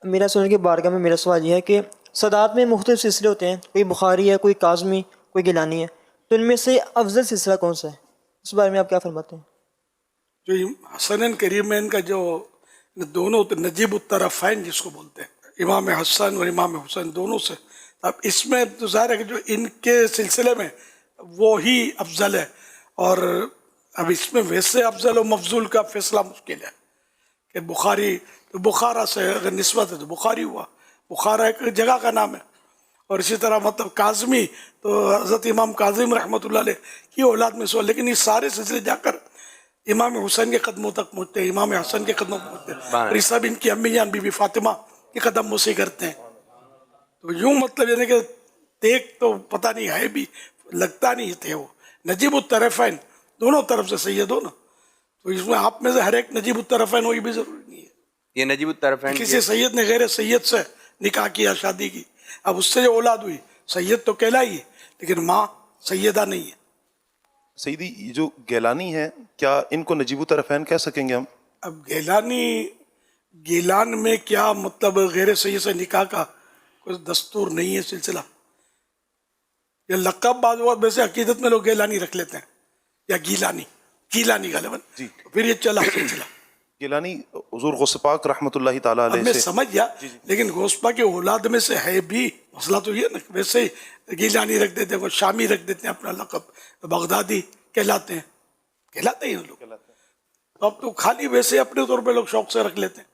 میرا سننے کی بارگاہ میں میرا سوال یہ ہے کہ سادات میں مختلف سلسلے ہوتے ہیں، کوئی بخاری ہے، کوئی کاظمی، کوئی گیلانی ہے، تو ان میں سے افضل سلسلہ کون سا ہے؟ اس بارے میں آپ کیا فرماتے ہیں؟ جو حسنین کریمین کا جو دونوں نجیب الطرفین جس کو بولتے ہیں، امام حسن اور امام حسین دونوں سے، اب اس میں تو ظاہر ہے کہ جو ان کے سلسلے میں وہی افضل ہے، اور اب اس میں ویسے افضل و مفضول کا فیصلہ مشکل ہے کہ بخاری تو بخارا سے اگر نسبت ہے تو بخاری ہوا، بخارا ایک جگہ کا نام ہے، اور اسی طرح مطلب کاظمی تو حضرت امام کاظم رحمۃ اللہ علیہ کی اولاد میں سے، لیکن یہ سارے سلسلے جا کر امام حسین کے قدموں تک پہنچتے ہیں، امام حسن کے قدموں تک پہنچتے ہیں، اور یہ سب ان کی امی جان بی بی فاطمہ کے قدم بوسی کرتے ہیں۔ تو یوں مطلب یعنی کہ دیکھ تو پتہ نہیں ہے بھی، لگتا نہیں تھے وہ نجیب الطرفین دونوں طرف سے سید ہو نا، تو اس میں آپ میں سے ہر ایک نجیب الطرفین ہوئی بھی ضروری نہیں ہے۔ یہ نجیب الطرفین کسی سید نے غیر سید سے نکاح کیا، شادی کی، اب اس سے جو اولاد ہوئی سید تو کہلائی ہے، لیکن ماں سیدہ نہیں ہے۔ سیدی یہ جو گیلانی ہے، کیا ان کو نجیب الطرفین کہہ سکیں گے ہم؟ اب گیلان میں کیا مطلب غیر سید سے نکاح کا کوئی دستور نہیں ہے سلسلہ، یا لقب بعض وقت ویسے عقیدت میں لوگ گیلانی رکھ لیتے ہیں، یا گیلانی غالباً، جی پھر یہ چلا سلسلہ۔ گیلانی حضور غوث پاک رحمۃ اللہ تعالیٰ اب علیہ میں سے سمجھ گیا، لیکن غوث پاک کے اولاد میں سے ہے بھی، مسئلہ تو یہ نا ویسے ہی گیلانی رکھ دیتے ہیں، کوئی شامی رکھ دیتے ہیں اپنا لقب، بغدادی کہلاتے ہیں، کہلاتے ہیں لوگ، اب تو خالی ویسے اپنے طور پہ لوگ شوق سے رکھ لیتے ہیں۔